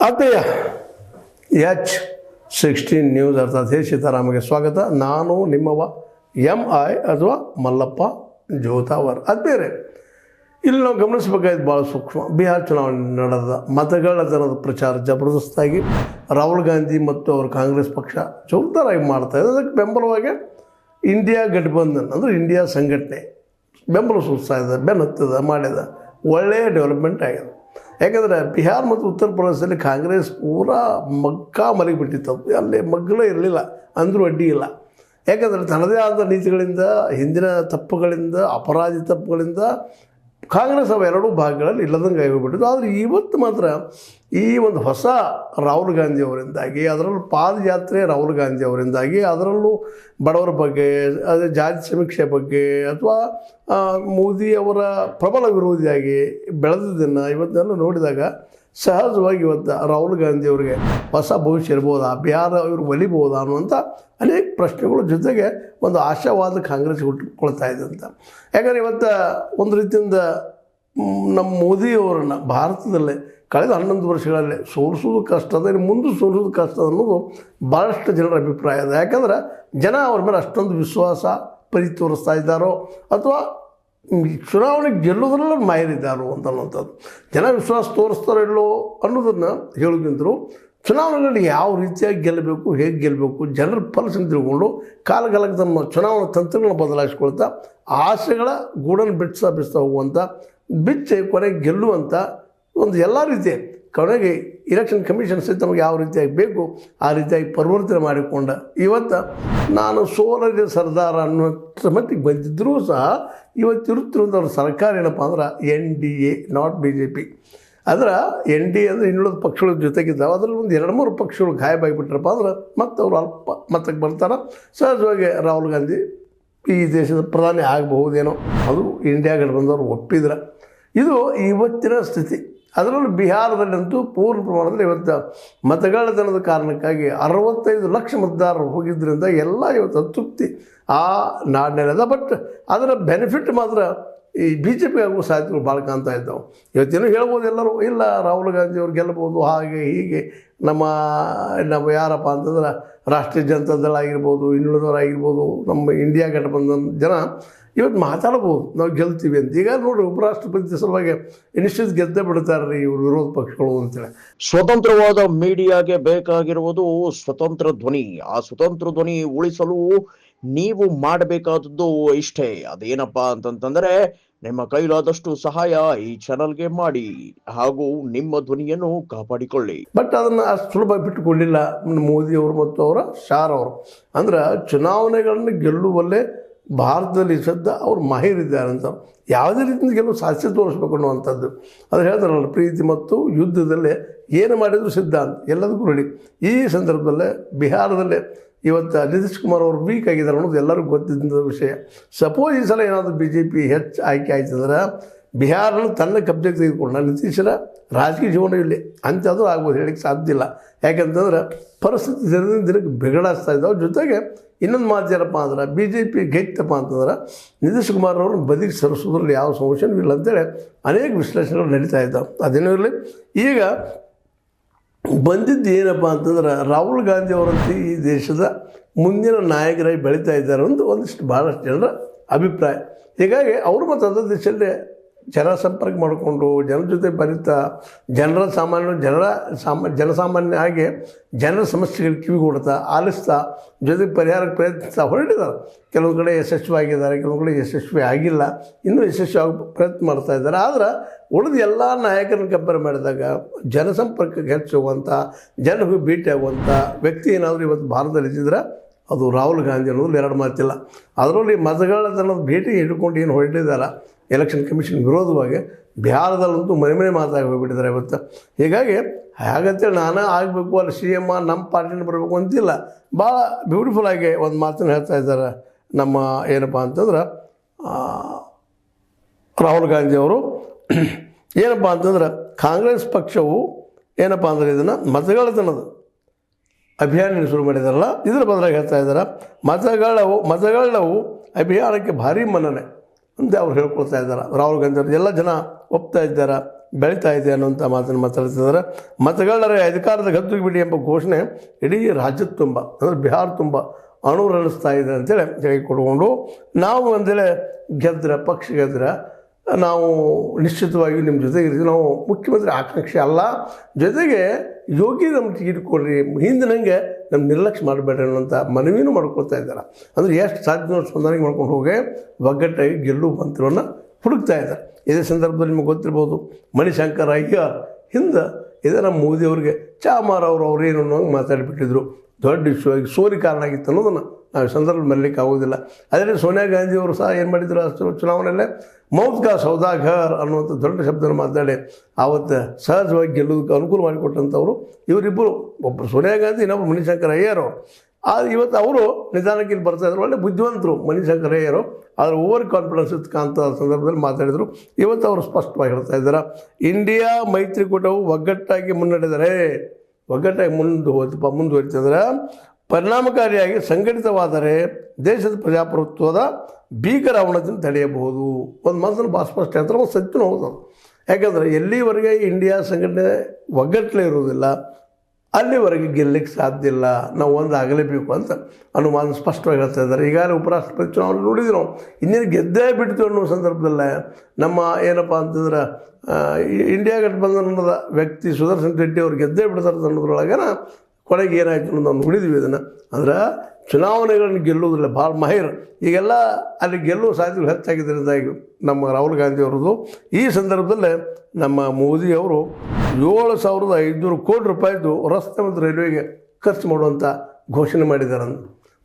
ಆತ್ಮೀಯ H16 news ಅರ್ಥಾತ್ ಹೇ ಸೀತಾರಾಮಗೆ ಸ್ವಾಗತ. ನಾನು ನಿಮ್ಮವ MI ಅಥವಾ ಮಲ್ಲಪ್ಪ ಜೋತಾವರ್. ಆತ್ಮೀಯರೇ, ಇಲ್ಲಿ ನಾವು ಗಮನಿಸಬೇಕಾಯ್ತು ಭಾಳ ಸೂಕ್ಷ್ಮ. ಬಿಹಾರ್ ಚುನಾವಣೆ ನಡೆದ ಮತಗಳ ದರದ ಪ್ರಚಾರ ಜಬರ್ದಸ್ತಾಗಿ ರಾಹುಲ್ ಗಾಂಧಿ ಮತ್ತು ಅವರು ಕಾಂಗ್ರೆಸ್ ಪಕ್ಷ ಜೋರ್ದಾರಾಗಿ ಮಾಡ್ತಾಯಿದೆ. ಅದಕ್ಕೆ ಬೆಂಬಲವಾಗಿ ಇಂಡಿಯಾ ಗಠಬಂಧನ್ ಅಂದರೆ ಇಂಡಿಯಾ ಸಂಘಟನೆ ಬೆಂಬಲ ಸೂಚಿಸ್ತಾ ಇದೆ, ಬೆನ್ನತ್ತದ ಮಾಡಿದ ಒಳ್ಳೆಯ ಡೆವಲಪ್ಮೆಂಟ್ ಆಗಿದೆ. ಯಾಕಂದರೆ ಬಿಹಾರ್ ಮತ್ತು ಉತ್ತರ ಪ್ರದೇಶದಲ್ಲಿ ಕಾಂಗ್ರೆಸ್ ಪೂರಾ ಮಗ್ಗಾ ಮಲಗಿಬಿಟ್ಟಿತ್ತು. ಅಲ್ಲಿ ಮಗ್ಗಲೇ ಇರಲಿಲ್ಲ ಅಂದರೂ ಅಡ್ಡಿ ಇಲ್ಲ. ಯಾಕಂದರೆ ತನ್ನದೇ ಆದ ನೀತಿಗಳಿಂದ, ಹಿಂದಿನ ತಪ್ಪುಗಳಿಂದ, ಅಪರಾಧಿ ತಪ್ಪುಗಳಿಂದ ಕಾಂಗ್ರೆಸ್ ಅವ ಎರಡೂ ಭಾಗಗಳಲ್ಲಿ ಇಲ್ಲದಂಗೆ ಆಗೋಗ್ಬಿಟ್ಟಿದ್ದು. ಆದರೆ ಇವತ್ತು ಮಾತ್ರ ಈ ಒಂದು ಹೊಸ ರಾಹುಲ್ ಗಾಂಧಿ ಅವರಿಂದಾಗಿ, ಅದರಲ್ಲೂ ಪಾದಯಾತ್ರೆ ರಾಹುಲ್ ಗಾಂಧಿ ಅವರಿಂದಾಗಿ, ಅದರಲ್ಲೂ ಬಡವರ ಬಗ್ಗೆ, ಅದೇ ಜಾತಿ ಸಮೀಕ್ಷೆ ಬಗ್ಗೆ ಅಥವಾ ಮೋದಿಯವರ ಪ್ರಬಲ ವಿರೋಧಿಯಾಗಿ ಬೆಳೆದಿದ್ದನ್ನು ಇವತ್ತೆಲ್ಲ ನೋಡಿದಾಗ ಸಹಜವಾಗಿ ಇವತ್ತು ರಾಹುಲ್ ಗಾಂಧಿ ಅವರಿಗೆ ಹೊಸ ಭವಿಷ್ಯ ಇರ್ಬೋದಾ, ಬಿಹಾರ ಇವರು ಒಲಿಬೋದಾ ಅನ್ನುವಂಥ ಅನೇಕ ಪ್ರಶ್ನೆಗಳು ಜೊತೆಗೆ ಒಂದು ಆಶಾವಾದ ಕಾಂಗ್ರೆಸ್ ಹುಟ್ಟುಕೊಳ್ತಾ ಇದೆ ಅಂತ. ಯಾಕಂದರೆ ಇವತ್ತು ಒಂದು ರೀತಿಯಿಂದ ನಮ್ಮ ಮೋದಿಯವರನ್ನು ಭಾರತದಲ್ಲೇ ಕಳೆದ 11 ವರ್ಷಗಳಲ್ಲಿ ಸೋಲಿಸೋದು ಕಷ್ಟ ಅದ, ಇನ್ನು ಮುಂದೆ ಸೋಲಿಸೋದು ಕಷ್ಟ ಅನ್ನೋದು ಭಾಳಷ್ಟು ಜನರ ಅಭಿಪ್ರಾಯ ಇದೆ. ಯಾಕಂದ್ರೆ ಜನ ಅವ್ರ ಮೇಲೆ ಅಷ್ಟೊಂದು ವಿಶ್ವಾಸ ಪ್ರೀತಿ ತೋರಿಸ್ತಾ ಇದ್ದಾರೋ ಅಥವಾ ಚುನಾವಣೆಗೆ ಗೆಲ್ಲೋದ್ರಲ್ಲ ಮಾಯರಿದ್ದಾರೋ ಅನ್ನೋಂಥದ್ದು. ಜನ ವಿಶ್ವಾಸ ತೋರಿಸ್ತಾರೋ ಇಲ್ಲೋ ಅನ್ನೋದನ್ನು ಹೇಳೋದ್ರಿಂತರೂ ಚುನಾವಣೆಗಳಲ್ಲಿ ಯಾವ ರೀತಿಯಾಗಿ ಗೆಲ್ಲಬೇಕು, ಹೇಗೆ ಗೆಲ್ಲಬೇಕು, ಜನರ ಫಲಸನ್ನು ತಿಳ್ಕೊಂಡು ಕಾಲಕಾಲಕ್ಕೆ ತಮ್ಮ ಚುನಾವಣಾ ತಂತ್ರಗಳನ್ನ ಬದಲಾಯಿಸ್ಕೊಳ್ತಾ ಆಸೆಗಳ ಗೂಡನ್ನು ಬಿಡಿಸ್ತಾ ಹೋಗುವಂಥ, ಬಿಚ್ಚಿ ಕೊನೆಗೆ ಗೆಲ್ಲುವಂಥ ಒಂದು ಎಲ್ಲ ರೀತಿಯ ಕೊನೆಗೆ ಇಲೆಕ್ಷನ್ ಕಮಿಷನ್ ಸಹಿತ ನಮಗೆ ಯಾವ ರೀತಿಯಾಗಿ ಬೇಕು ಆ ರೀತಿಯಾಗಿ ಪರಿವರ್ತನೆ ಮಾಡಿಕೊಂಡ ಇವತ್ತು ನಾನು ಸೋಲರಿಯ ಸರ್ದಾರ ಅನ್ನೋ ಮಟ್ಟಿಗೆ ಬಂದಿದ್ದರೂ ಸಹ ಇವತ್ತಿರುತ್ತಿರುವಂಥ ಅವ್ರ ಸರ್ಕಾರ ಏನಪ್ಪ ಅಂದ್ರೆ NDA, ನಾಟ್ BJP. ಅದರ NDA ಅಂದರೆ ಇನ್ನುಳಿದ ಪಕ್ಷಗಳ ಜೊತೆಗಿದ್ದಾವೆ. ಅದರಲ್ಲಿ ಒಂದು 2-3 ಪಕ್ಷಗಳು ಗಾಯಬಾಗಿಬಿಟ್ರಪ್ಪ ಅಂದ್ರೆ ಮತ್ತೆ ಅವರು ಅಲ್ಪ ಮತಕ್ಕೆ ಬರ್ತಾರೆ. ಸಹಜವಾಗಿ ರಾಹುಲ್ ಗಾಂಧಿ ಈ ದೇಶದ ಪ್ರಧಾನಿ ಆಗಬಹುದೇನೋ, ಅದು ಇಂಡಿಯಾ ಗಠಬಂಧನ್ ಒಪ್ಪಿದ್ರೆ. ಇದು ಇವತ್ತಿನ ಸ್ಥಿತಿ. ಅದರಲ್ಲೂ ಬಿಹಾರದಲ್ಲಂತೂ ಪೂರ್ಣ ಪ್ರಮಾಣದಲ್ಲಿ ಇವತ್ತು ಮತಗಳ್ಳತನದ ಕಾರಣಕ್ಕಾಗಿ 65 ಲಕ್ಷ ಮತದಾರರು ಹೋಗಿದ್ದರಿಂದ ಎಲ್ಲ ಇವತ್ತು ಅತೃಪ್ತಿ ಆ ನಾಡಿನಲ್ಲಿದೆ. ಬಟ್ ಅದರ ಬೆನಿಫಿಟ್ ಮಾತ್ರ ಈ BJP ಆಗುವ ಸಾಧ್ಯತೆಗಳು ಭಾಳ ಕಾಣ್ತಾ ಇದ್ದಾವೆ. ಇವತ್ತೇನು ಹೇಳ್ಬೋದು ಎಲ್ಲರೂ, ಇಲ್ಲ ರಾಹುಲ್ ಗಾಂಧಿ ಅವ್ರು ಗೆಲ್ಲಬಹುದು ಹಾಗೆ ಹೀಗೆ. ನಮ್ಮ ಯಾರಪ್ಪ ಅಂತಂದ್ರೆ ರಾಷ್ಟ್ರೀಯ ಜನತಾ ದಳ ಆಗಿರ್ಬೋದು, ಇನ್ನುಳಿದವರಾಗಿರ್ಬೋದು, ನಮ್ಮ ಇಂಡಿಯಾ ಗಠಬಂಧನ್ ಜನ ಇವತ್ತು ಮಾತಾಡ್ಬೋದು ನಾವು ಗೆಲ್ತೀವಿ ಅಂತ. ಈಗ ನೋಡಿರಿ, ಉಪರಾಷ್ಟ್ರಪತಿ ಸಲುವಾಗಿ ನಿಶ್ಚಿತ ಗೆದ್ದೇ ಬಿಡ್ತಾರೆ ಇವರು ವಿರೋಧ ಪಕ್ಷಗಳು ಅಂತೇಳಿ. ಸ್ವತಂತ್ರವಾದ ಮೀಡಿಯಾಗೆ ಬೇಕಾಗಿರುವುದು ಸ್ವತಂತ್ರ ಧ್ವನಿ. ಆ ಸ್ವತಂತ್ರ ಧ್ವನಿ ಉಳಿಸಲು ನೀವು ಮಾಡಬೇಕಾದದ್ದು ಇಷ್ಟೇ. ಅದೇನಪ್ಪಾ ಅಂತಂತಂದ್ರೆ ನಿಮ್ಮ ಕೈಲಾದಷ್ಟು ಸಹಾಯ ಈ ಚಾನಲ್ಗೆ ಮಾಡಿ ಹಾಗೂ ನಿಮ್ಮ ಧ್ವನಿಯನ್ನು ಕಾಪಾಡಿಕೊಳ್ಳಿ. ಬಟ್ ಅದನ್ನು ಅಷ್ಟು ಸುಲಭ ಬಿಟ್ಟುಕೊಳ್ಳಿಲ್ಲ ಮೋದಿಯವರು ಮತ್ತು ಅವರ ಶಾರ್ ಅವರು. ಅಂದ್ರೆ ಚುನಾವಣೆಗಳನ್ನು ಗೆಲ್ಲುವಲ್ಲೇ ಭಾರತದಲ್ಲಿ ಸದ್ದ ಅವ್ರು ಮಾಹಿರಿದ್ದಾರೆ ಅಂತ. ಯಾವುದೇ ರೀತಿಯಿಂದ ಗೆಲುವು ಸಾಧಿಸಿ ತೋರಿಸ್ಬೇಕು ಅನ್ನುವಂಥದ್ದು. ಅದು ಹೇಳ್ತಾರಲ್ಲ, ಪ್ರೀತಿ ಮತ್ತು ಯುದ್ಧದಲ್ಲೇ ಏನು ಮಾಡಿದ್ರು ಸಿದ್ಧ ಅಂತ, ಎಲ್ಲದಕ್ಕೂ ರೆಡಿ. ಈ ಸಂದರ್ಭದಲ್ಲೇ ಬಿಹಾರದಲ್ಲೇ ಇವತ್ತು ನಿತೀಶ್ ಕುಮಾರ್ ಅವರು ವೀಕ್ ಆಗಿದ್ದಾರೆ ಅನ್ನೋದು ಎಲ್ಲರಿಗೂ ಗೊತ್ತಿದ್ದ ವಿಷಯ. ಸಪೋಸ್ ಈ ಸಲ ಏನಾದರೂ BJP ಹೆಚ್ಚು ಆಯ್ಕೆ ಆಯ್ತಂದ್ರೆ ಬಿಹಾರನ್ನು ತನ್ನ ಕಬ್ಜೆಗೆ ತೆಗೆದುಕೊಂಡ ನಿತೀಶರ ರಾಜಕೀಯ ಜೀವನ ಇಲ್ಲಿ ಅಂಥದ್ದು ಆಗ್ಬೋದು, ಹೇಳಕ್ಕೆ ಸಾಧ್ಯ ಇಲ್ಲ. ಯಾಕೆಂತಂದ್ರೆ ಪರಿಸ್ಥಿತಿ ದಿನದಿಂದ ದಿನಕ್ಕೆ ಬಿಗಡಾಯಿಸ್ತಾ ಇದ್ದಾವೆ. ಜೊತೆಗೆ ಇನ್ನೊಂದು ಮಾತು ಏನಪ್ಪ ಅಂದ್ರೆ BJP ಗೆದ್ದಪ್ಪ ಅಂತಂದ್ರೆ ನಿತೀಶ್ ಕುಮಾರ್ ಅವ್ರನ್ನ ಬದಿಗೆ ಸರಿಸೋದ್ರಲ್ಲಿ ಯಾವ ಸಮಸ್ಯೆನೂ ಇಲ್ಲ ಅಂತೇಳಿ ಅನೇಕ ವಿಶ್ಲೇಷಣೆಗಳು ನಡೀತಾ ಇದ್ದಾವೆ. ಅದೇನೂ ಇರಲಿ, ಈಗ ಬಂದಿದ್ದು ಏನಪ್ಪ ಅಂತಂದ್ರೆ ರಾಹುಲ್ ಗಾಂಧಿ ಅವರಂತೂ ಈ ದೇಶದ ಮುಂದಿನ ನಾಯಕರಾಗಿ ಬೆಳೀತಾ ಇದ್ದಾರೆ ಅಂತ ಒಂದಿಷ್ಟು ಭಾಳಷ್ಟು ಜನರ ಅಭಿಪ್ರಾಯ. ಹೀಗಾಗಿ ಅವರು ಮತ್ತು ಅದೇ ದೇಶದಲ್ಲೇ ಜನ ಸಂಪರ್ಕ ಮಾಡಿಕೊಂಡು ಜನರ ಜೊತೆ ಬರೀತಾ ಜನಸಾಮಾನ್ಯ ಹಾಗೆ ಜನರ ಸಮಸ್ಯೆಗಳಿಗೆ ಕಿವಿಗೊಡ್ತಾ ಆಲಿಸ್ತಾ ಜೊತೆಗೆ ಪರಿಹಾರಕ್ಕೆ ಪ್ರಯತ್ನಿಸ್ತಾ ಹೊರಟಿದ್ದಾರೆ. ಕೆಲವು ಕಡೆ ಯಶಸ್ವಿಯಾಗಿದ್ದಾರೆ, ಕೆಲವು ಕಡೆ ಯಶಸ್ವಿ ಆಗಿಲ್ಲ, ಇನ್ನೂ ಯಶಸ್ವಿ ಆಗಿ ಪ್ರಯತ್ನ ಮಾಡ್ತಾ ಇದ್ದಾರೆ. ಆದರೆ ಉಳಿದ ಎಲ್ಲ ನಾಯಕರನ್ನು ಕಂಪೇರ್ ಮಾಡಿದಾಗ ಜನಸಂಪರ್ಕಕ್ಕೆ ಹೆಚ್ಚುವಂಥ, ಜನರಿಗೆ ಭೇಟಿ ಆಗುವಂಥ ವ್ಯಕ್ತಿ ಏನಾದರೂ ಇವತ್ತು ಭಾರತದಲ್ಲಿ ಇದ್ದಿದ್ರೆ ಅದು ರಾಹುಲ್ ಗಾಂಧಿ ಅನ್ನೋದು ಎರಡು ಮಾತಿಲ್ಲ. ಅದರಲ್ಲಿ ಮತಗಳ್ಳತನದ ಭೇಟಿ ಹಿಡ್ಕೊಂಡು ಏನು ಹೊರಟಿದ್ದಾರೆ ಎಲೆಕ್ಷನ್ ಕಮಿಷನ್ ವಿರೋಧವಾಗಿ ಬಿಹಾರದಲ್ಲಂತೂ ಮನೆ ಮಾತಾಗಿ ಹೋಗಿಬಿಟ್ಟಿದ್ದಾರೆ ಇವತ್ತು. ಹೀಗಾಗಿ ಹಾಗಂತೇಳಿ ನಾನೇ ಆಗಬೇಕು, ಅಲ್ಲಿ CM ನಮ್ಮ ಪಾರ್ಟಿನ ಬರಬೇಕು ಅಂತಿಲ್ಲ. ಭಾಳ ಬ್ಯೂಟಿಫುಲ್ಲಾಗಿ ಒಂದು ಮಾತನ್ನು ಹೇಳ್ತಾ ಇದ್ದಾರೆ ನಮ್ಮ ಏನಪ್ಪ ಅಂತಂದ್ರೆ ರಾಹುಲ್ ಗಾಂಧಿ ಅವರು. ಏನಪ್ಪ ಅಂತಂದ್ರೆ ಕಾಂಗ್ರೆಸ್ ಪಕ್ಷವು ಏನಪ್ಪ ಅಂದರೆ ಇದನ್ನು ಮತಗಳ್ಳತನದ ಅಭಿಯಾನ ಶುರು ಮಾಡಿದಾರಲ್ಲ, ಇದರ ಬದಲಾಗಿ ಹೇಳ್ತಾ ಇದ್ದಾರೆ ಮತಗಳ್ಳವು ಅಭಿಯಾನಕ್ಕೆ ಭಾರಿ ಮನ್ನಣೆ ಅಂತ ಅವ್ರು ಹೇಳ್ಕೊಳ್ತಾ ಇದ್ದಾರೆ. ರಾಹುಲ್ ಗಾಂಧಿ ಅವರು ಎಲ್ಲ ಜನ ಒಪ್ತಾ ಇದ್ದಾರೆ. ಬೆಳೀತಾ ಇದೆ ಅನ್ನುವಂಥ ಮಾತನ್ನು ಮಾತಾಡ್ತಿದ್ದಾರೆ. ಮತಗಳ್ಳರ ಅಧಿಕಾರದ ಗದ್ದುಗೆ ಬಿಡಿ ಎಂಬ ಘೋಷಣೆ ಇಡೀ ರಾಜ್ಯದ ತುಂಬ ಅಂದರೆ ಬಿಹಾರ ತುಂಬ ಅನುರಣಿಸ್ತಾ ಇದೆ ಅಂತೇಳಿ ಹೇಳಿಕೊಡ್ಕೊಂಡು ನಾವು ಒಂದೇಳೆ ಗೆದ್ರೆ ಪಕ್ಷ ಗೆದ್ರೆ ನಾವು ನಿಶ್ಚಿತವಾಗಿ ನಿಮ್ಮ ಜೊತೆಗಿರ್ತೀವಿ, ನಾವು ಮುಖ್ಯಮಂತ್ರಿ ಆಕಾಂಕ್ಷೆ ಅಲ್ಲ, ಜೊತೆಗೆ ಯೋಗಿ ನಮ್ಗೆ ಟಿಕೆಟ್ ಕೊಡ್ರಿ, ಹಿಂದಿನಂಗೆ ನಮ್ಮ ನಿರ್ಲಕ್ಷ್ಯ ಮಾಡಬೇಡ್ರಿ ಅನ್ನೋಂಥ ಮನವಿನೂ ಮಾಡ್ಕೊಳ್ತಾ ಇದ್ದಾರೆ. ಅಂದರೆ ಎಷ್ಟು ಸಾಧ್ಯ ಹೊಂದಾಣಿಕೆ ಮಾಡ್ಕೊಂಡು ಹೋಗಿ ಒಗ್ಗಟ್ಟಾಗಿ ಗೆಲ್ಲುವ ಮಂತ್ರವನ್ನು ಹುಡುಕ್ತಾ ಇದ್ದಾರೆ. ಇದೇ ಸಂದರ್ಭದಲ್ಲಿ ನಿಮಗೆ ಗೊತ್ತಿರ್ಬೋದು, ಮಣಿಶಂಕರ್ ಅಯ್ಯರ್ ಹಿಂದೆ ಇದೇ ನಮ್ಮ ಮೋದಿಯವ್ರಿಗೆ ಚಾಮಾರ್ ಅವ್ರೇನು ಅನ್ನೋಂಗೆ ಮಾತಾಡಿಬಿಟ್ಟಿದ್ರು. ದೊಡ್ಡ ಇಶ್ಯೂ ಆಗಿ ಸೋರಿ ಕಾರಣ ಆಗಿತ್ತು ಅನ್ನೋದನ್ನು ನಾವು ಸಂದರ್ಭ ಮರಲಿಕ್ಕೆ ಆಗೋದಿಲ್ಲ. ಅದೇ ಸೋನಿಯಾ ಗಾಂಧಿಯವರು ಸಹ ಏನು ಮಾಡಿದ್ರು, ಚುನಾವಣೆಯಲ್ಲೇ ಮೌತ್ ಕಾ ಸೌದಾಗರ್ ಅನ್ನುವಂಥ ದೊಡ್ಡ ಶಬ್ದನ ಮಾತಾಡಿ ಆವತ್ತು ಸಹಜವಾಗಿ ಗೆಲ್ಲೋದಕ್ಕೆ ಅನುಕೂಲ ಮಾಡಿಕೊಟ್ಟಂಥವ್ರು ಇವರಿಬ್ಬರು, ಒಬ್ಬರು ಸೋನಿಯಾ ಗಾಂಧಿ, ಇನ್ನೊಬ್ಬರು ಮಣಿಶಂಕರ್ ಅಯ್ಯರ್ ಅವರು. ಇವತ್ತು ಅವರು ನಿಧಾನಕ್ಕೆ ಇಲ್ಲಿ ಬರ್ತಾಯಿದ್ರು, ಒಳ್ಳೆ ಬುದ್ಧಿವಂತರು ಮಣಿಶಂಕರ್ ಅಯ್ಯರು, ಆದರೆ ಓವರ್ ಕಾನ್ಫಿಡೆನ್ಸ್ ಇರ್ತಕ್ಕಂಥ ಸಂದರ್ಭದಲ್ಲಿ ಮಾತಾಡಿದರು. ಇವತ್ತು ಅವರು ಸ್ಪಷ್ಟವಾಗಿ ಹೇಳ್ತಾ ಇದ್ದಾರೆ, ಇಂಡಿಯಾ ಮೈತ್ರಿಕೂಟವು ಒಗ್ಗಟ್ಟಾಗಿ ಮುಂದುವರಿತಂದ್ರೆ ಪರಿಣಾಮಕಾರಿಯಾಗಿ ಸಂಘಟಿತವಾದರೆ ದೇಶದ ಪ್ರಜಾಪ್ರಭುತ್ವದ ಭೀಕರ ಅವನತಿಯನ್ನು ತಡೆಯಬಹುದು. ಒಂದು ಮಾತನ್ನು ಭಾಳ ಸ್ಪಷ್ಟ ಹೇಳ್ತಾರೆ, ಒಂದು ಸತ್ಯನೂ ಹೌದು. ಯಾಕಂದರೆ ಎಲ್ಲಿವರೆಗೆ ಇಂಡಿಯಾ ಸಂಘಟನೆ ಒಗ್ಗಟ್ಟಲೆ ಇರುವುದಿಲ್ಲ ಅಲ್ಲಿವರೆಗೆ ಗೆಲ್ಲಕ್ಕೆ ಸಾಧ್ಯ ಇಲ್ಲ, ನಾವು ಒಂದು ಆಗಲೇಬೇಕು ಅಂತ ಅನ್ನೋ ಮಾತು ಸ್ಪಷ್ಟವಾಗಿ ಹೇಳ್ತಾ ಇದ್ದಾರೆ. ಈಗಾಗಲೇ ಉಪರಾಷ್ಟ್ರಪತಿ ಚುನಾವಣೆ ನೋಡಿದ್ವಿ ನಾವು, ಇನ್ನೇನು ಗೆದ್ದೇ ಬಿಡ್ತೀವಿ ಅನ್ನೋ ಸಂದರ್ಭದಲ್ಲೇ ನಮ್ಮ ಏನಪ್ಪ ಅಂತಂದ್ರೆ ಇಂಡಿಯಾ ಗಠಬಂಧನದ ವ್ಯಕ್ತಿ ಸುದರ್ಶನ್ ರೆಡ್ಡಿ ಅವ್ರು ಗೆದ್ದೇ ಬಿಡ್ತಾರೆ ಅನ್ನೋದ್ರೊಳಗನ ಕೊನೆಗೆ ಏನಾಯಿತು ಅನ್ನೋದು ನಾವು ನೋಡಿದ್ವಿ. ಇದನ್ನು ಅಂದ್ರೆ ಚುನಾವಣೆಗಳನ್ನು ಗೆಲ್ಲುವುದಿಲ್ಲ ಭಾಳ ಮಹಿರ್, ಈಗೆಲ್ಲ ಅಲ್ಲಿ ಗೆಲ್ಲುವ ಸಾಧ್ಯತೆಗಳು ಹೆಚ್ಚಾಗಿದ್ದರಿಂದಾಗಿ ನಮ್ಮ ರಾಹುಲ್ ಗಾಂಧಿ ಅವರದು ಈ ಸಂದರ್ಭದಲ್ಲೇ ನಮ್ಮ ಮೋದಿಯವರು 7,500 ಕೋಟಿ ರೂಪಾಯಿದು ರಸ್ತೆ ಮತ್ತು ರೈಲ್ವೆಗೆ ಖರ್ಚು ಮಾಡುವಂಥ ಘೋಷಣೆ ಮಾಡಿದ್ದಾರೆ.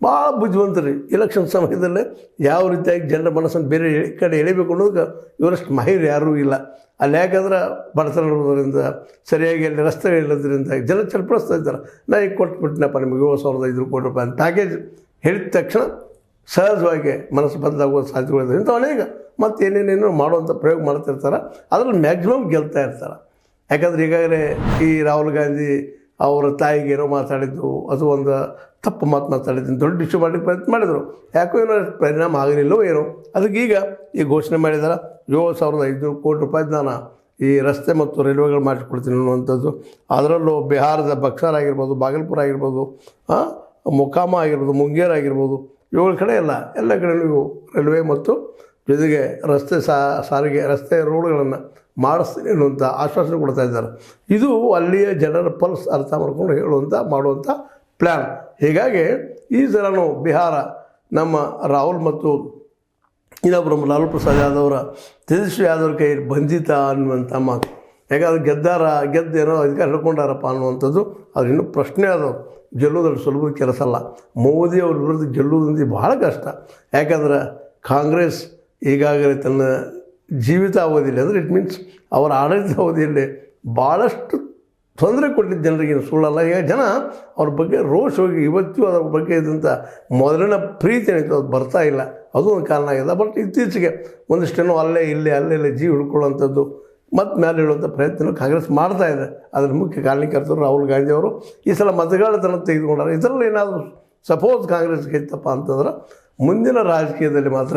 ಭಾಳ ಬುದ್ಧಿವಂತರಿ. ಎಲೆಕ್ಷನ್ ಸಮಯದಲ್ಲೇ ಯಾವ ರೀತಿಯಾಗಿ ಜನರ ಮನಸ್ಸನ್ನು ಬೇರೆ ಕಡೆ ಎಳಿಬೇಕು ಅನ್ನೋದಕ್ಕೆ ಇವರಷ್ಟು ಮಾಹಿತಿ ಯಾರೂ ಇಲ್ಲ. ಅಲ್ಲಿ ಯಾಕಂದ್ರೆ ಬಡತನ ಇರೋದರಿಂದ, ಸರಿಯಾಗಿ ಅಲ್ಲಿ ರಸ್ತೆ ಇಲ್ಲದ್ರಿಂದ ಜನ ಚರ್ಪಡಿಸ್ತಾ ಇದ್ದಾರೆ. ನಾ ಈಗ ಕೊಟ್ಬಿಟ್ಟಿನಪ್ಪ ನಿಮಗೆ 7,500 ಕೋಟಿ ರೂಪಾಯಿ ಅಂತ ಪ್ಯಾಕೇಜ್ ಹೇಳಿದ ತಕ್ಷಣ ಸಹಜವಾಗಿ ಮನಸ್ಸು ಬಂದಾಗುವ ಸಾಧ್ಯತೆಗಳಿದೆ. ಇಂಥ ಅನೇಕ ಮತ್ತು ಏನೇನೇನೋ ಮಾಡುವಂಥ ಪ್ರಯೋಗ ಮಾಡ್ತಿರ್ತಾರೆ, ಅದರಲ್ಲಿ ಮ್ಯಾಕ್ಸಿಮಮ್ ಗೆಲ್ತಾ ಇರ್ತಾರೆ. ಯಾಕಂದ್ರೆ ಈಗಾಗಲೇ ಈ ರಾಹುಲ್ ಗಾಂಧಿ ಅವರ ತಾಯಿಗೆ ಏನೋ ಮಾತಾಡಿದ್ದು, ಅದು ಒಂದು ತಪ್ಪು ಮಾತು ಮಾತಾಡಿದ್ದು, ದೊಡ್ಡ ಇಶ್ಯೂ ಮಾಡಲಿಕ್ಕೆ ಪ್ರಯತ್ನ ಮಾಡಿದರು. ಯಾಕೋ ಏನೋ ಪರಿಣಾಮ ಆಗಲಿಲ್ಲವೋ ಏನೋ, ಅದಕ್ಕೆ ಈಗ ಈ ಘೋಷಣೆ ಮಾಡಿದ್ದಾರೆ 7,500 ಕೋಟಿ ರೂಪಾಯಿ ನಾನು ಈ ರಸ್ತೆ ಮತ್ತು ರೈಲ್ವೆಗಳು ಮಾಡಿಕೊಡ್ತೀನಿ ಅನ್ನುವಂಥದ್ದು. ಅದರಲ್ಲೂ ಬಿಹಾರದ ಬಕ್ಸರ್ ಆಗಿರ್ಬೋದು, ಬಾಗಲ್ಪುರ ಆಗಿರ್ಬೋದು, ಮೊಕಾಮ ಆಗಿರ್ಬೋದು, ಮುಂಗೇರ್ ಆಗಿರ್ಬೋದು, ಇವುಗಳ ಕಡೆ ಎಲ್ಲ ಕಡೆಯೂ ರೈಲ್ವೆ ಮತ್ತು ಜೊತೆಗೆ ರಸ್ತೆ ಸಾರಿಗೆ ರಸ್ತೆ ರೋಡ್ಗಳನ್ನು ಮಾಡಿಸ್ತೀನಿ ಅನ್ನುವಂಥ ಆಶ್ವಾಸನೆ ಕೊಡ್ತಾ ಇದ್ದಾರೆ. ಇದು ಅಲ್ಲಿಯ ಜನರ ಪಲ್ಸ್ ಅರ್ಥ ಮಾಡ್ಕೊಂಡು ಮಾಡುವಂಥ ಪ್ಲ್ಯಾನ್. ಹೀಗಾಗಿ ಈ ಸಲನೂ ಬಿಹಾರ ನಮ್ಮ ರಾಹುಲ್ ಮತ್ತು ಇನ್ನೊಬ್ಬರು ಲಾಲು ಪ್ರಸಾದ್ ಯಾದವ್ರ ತೇಜಸ್ವಿ ಯಾದವ್ರ ಕೈಯಲ್ಲಿ ಬಂಧಿತ ಅನ್ನುವಂಥ ಮಾತು. ಯಾಕಂದ್ರೆ ಗೆದ್ದೇನೋ ಅಧಿಕಾರ ಹಿಡ್ಕೊಂಡಾರಪ್ಪ ಅನ್ನುವಂಥದ್ದು ಅದು ಇನ್ನೂ ಪ್ರಶ್ನೆ ಆದವರು. ಗೆಲ್ಲುವುದರಲ್ಲಿ ಸುಲಭದ ಕೆಲಸ ಅಲ್ಲ. ಮೋದಿ ಅವ್ರ ವಿರುದ್ಧ ಗೆಲ್ಲುವುದಂದ್ರೆ ಬಹಳ ಕಷ್ಟ. ಯಾಕಂದ್ರೆ ಕಾಂಗ್ರೆಸ್ ಈಗಾಗಲೇ ತನ್ನ ಜೀವಿತಾವಧಿಯಲ್ಲಿ ಅಂದರೆ ಇಟ್ ಮೀನ್ಸ್ ಅವರ ಆಡಳಿತ ಅವಧಿಯಲ್ಲಿ ಭಾಳಷ್ಟು ತೊಂದರೆ ಕೊಟ್ಟಿದ್ದ ಜನರಿಗೆ ಸುಳ್ಳಲ್ಲ. ಈಗ ಜನ ಅವ್ರ ಬಗ್ಗೆ ರೋಷ್ ಹೋಗಿ ಇವತ್ತು ಅದ್ರ ಬಗ್ಗೆ ಇದ್ದಂಥ ಮೊದಲಿನ ಪ್ರೀತಿ ಏನಿತ್ತು ಅದು ಬರ್ತಾ ಇಲ್ಲ, ಅದು ಒಂದು ಕಾರಣ ಆಗಿದೆ. ಬಟ್ ಇತ್ತೀಚೆಗೆ ಒಂದಿಷ್ಟೇನೋ ಅಲ್ಲೇ ಇಲ್ಲೇ ಜೀವ ಹಿಡ್ಕೊಳ್ಳುವಂಥದ್ದು ಮತ್ತು ಮೇಲೆ ಹೇಳುವಂಥ ಪ್ರಯತ್ನ ಕಾಂಗ್ರೆಸ್ ಮಾಡ್ತಾ ಇದೆ. ಅದರ ಮುಖ್ಯ ಕಾರಣಕರ್ತರು ರಾಹುಲ್ ಗಾಂಧಿ ಅವರು ಈ ಸಲ ಮತಗಾರತನ ತೆಗೆದುಕೊಂಡಾರೆ. ಇದರಲ್ಲಿ ಏನಾದರೂ ಸಪೋಸ್ ಕಾಂಗ್ರೆಸ್ ಗೆದ್ದಪ್ಪ ಅಂತಂದ್ರೆ ಮುಂದಿನ ರಾಜಕೀಯದಲ್ಲಿ ಮಾತ್ರ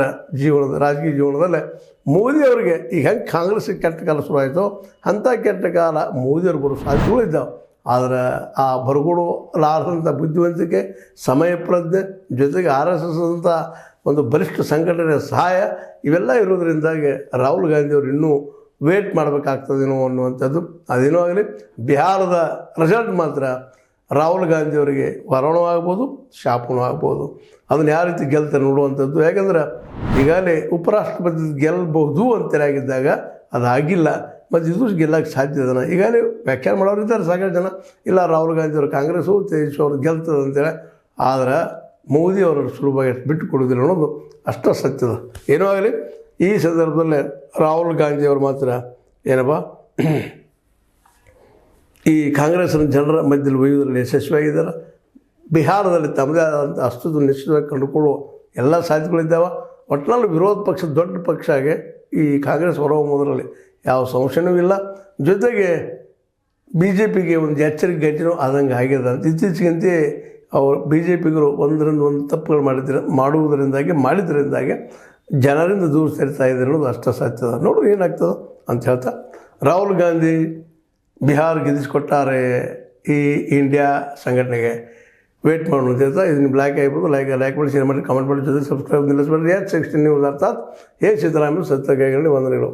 ರಾಜಕೀಯ ಜೀವನದಲ್ಲೇ ಮೋದಿಯವರಿಗೆ ಈಗ ಹೆಂಗೆ ಕಾಂಗ್ರೆಸ್ಗೆ ಕೆಟ್ಟ ಕಾಲ ಶುರುವಾಯಿತೋ ಅಂಥ ಕೆಟ್ಟ ಕಾಲ ಮೋದಿಯವ್ರು ಬರೋ ಸಾಧ್ಯತೆಗಳು ಇದ್ದಾವೆ. ಆದರೆ ಆ ಬರಗೂಡಲಾರದಂಥ ಬುದ್ಧಿವಂತಿಕೆ, ಸಮಯ ಪ್ರಜ್ಞೆ, ಜೊತೆಗೆ RSS ಅಂತ ಒಂದು ಬಲಿಷ್ಠ ಸಂಘಟನೆಯ ಸಹಾಯ ಇವೆಲ್ಲ ಇರೋದರಿಂದಾಗಿ ರಾಹುಲ್ ಗಾಂಧಿಯವರು ಇನ್ನೂ ವೇಟ್ ಮಾಡಬೇಕಾಗ್ತದೇನೋ ಅನ್ನುವಂಥದ್ದು. ಅದೇನೋ ಆಗಲಿ, ಬಿಹಾರದ ರಿಸಲ್ಟ್ ಮಾತ್ರ ರಾಹುಲ್ ಗಾಂಧಿಯವರಿಗೆ ವರಣವೂ ಆಗ್ಬೋದು, ಶಾಪನೂ ಆಗ್ಬೋದು. ಅದನ್ನು ಯಾವ ರೀತಿ ಗೆಲ್ತಾರೆ ನೋಡುವಂಥದ್ದು. ಯಾಕಂದ್ರೆ ಈಗಾಗಲೇ ಉಪರಾಷ್ಟ್ರಪತಿ ಗೆಲ್ಲಬಹುದು ಅಂತೇಳಿದಾಗ ಅದಾಗಿಲ್ಲ, ಮತ್ತು ಇದು ಗೆಲ್ಲಕ್ಕೆ ಸಾಧ್ಯ ಇದನ್ನು ಈಗಾಗಲೇ ವ್ಯಾಖ್ಯಾನ ಮಾಡೋರು ಇದ್ದಾರೆ ಸಾಕಷ್ಟು ಜನ. ಇಲ್ಲ ರಾಹುಲ್ ಗಾಂಧಿಯವರು ಕಾಂಗ್ರೆಸ್ಸು ತೇಜಸ್ವಿ ಅವರು ಗೆಲ್ತದೆ ಅಂತೇಳಿ. ಆದರೆ ಮೋದಿ ಅವರು ಸುಲಭವಾಗಿ ಬಿಟ್ಟು ಕೊಡೋದಿಲ್ಲ ಅನ್ನೋದು ಅಷ್ಟು ಸತ್ಯದ. ಏನೋ ಆಗಲಿ, ಈ ಸಂದರ್ಭದಲ್ಲೇ ರಾಹುಲ್ ಗಾಂಧಿಯವರು ಮಾತ್ರ ಏನಪ್ಪ ಈ ಕಾಂಗ್ರೆಸ್ನ ಜನರ ಮಧ್ಯದಲ್ಲಿ ಒಯ್ಯುವುದರಲ್ಲಿ ಯಶಸ್ವಿಯಾಗಿದ್ದಾರೆ. ಬಿಹಾರದಲ್ಲಿ ತಮ್ಮದೇ ಆದಂಥ ಅಸ್ತಿತ್ವ ನಿಶ್ಚಿತವಾಗಿ ಕಂಡುಕೊಳ್ಳುವ ಎಲ್ಲ ಸಾಧ್ಯತೆಗಳಿದ್ದಾವೆ. ಒಟ್ಟಿನಲ್ಲಿ ವಿರೋಧ ಪಕ್ಷ ದೊಡ್ಡ ಪಕ್ಷ ಆಗಿ ಈ ಕಾಂಗ್ರೆಸ್ ಹೊರಹೊಮ್ಮೋದ್ರಲ್ಲಿ ಯಾವ ಸಂಶಯವೂ ಇಲ್ಲ. ಜೊತೆಗೆ BJPಗೆ ಒಂದು ಎಚ್ಚರಿಕೆ ಗಂಟೆನೂ ಆದಂಗೆ ಆಗಿದೆ ಅಂತ. ಇತ್ತೀಚೆಗಂತೆ ಅವರು BJPಗರು ಒಂದರಿಂದ ಒಂದು ತಪ್ಪುಗಳು ಮಾಡಿದ್ರಿಂದಾಗಿ ಜನರಿಂದ ದೂರ ಸೇರ್ತಾ ಇದೆ ಅನ್ನೋದು ಅಷ್ಟು ಸತ್ಯದ. ನೋಡು ಏನಾಗ್ತದೆ ಅಂತ ಹೇಳ್ತಾ ರಾಹುಲ್ ಗಾಂಧಿ ಬಿಹಾರ್ ಗೆಲ್ಲಿಸಿಕೊಟ್ಟಾರೆ ಈ ಇಂಡಿಯಾ ಸಂಘಟನೆಗೆ. ವೇಟ್ ಮಾಡೋಣ ಅಂತ ಹೇಳ್ತಾ ಇದನ್ನು ಬ್ಲ್ಯಾಕ್ ಆಗಿರ್ಬೋದು. ಲೈಕ್ ಮಾಡಿ, ಶೇರ್ ಮಾಡಿ, ಕಾಮೆಂಟ್ ಮಾಡಿ, ಜೊತೆ ಸಬ್ಸ್ಕ್ರೈಬ್ ನಿಲ್ಲಿಸಬೇಡಿ. H16 ನ್ಯೂಸ್ ಅರ್ಥಾತ್ ಸಿದ್ದರಾಮಯ್ಯ ಸತ್ಯಾಗ್ರಹಗಳಿಗೆ ವಂದನೆಗಳು.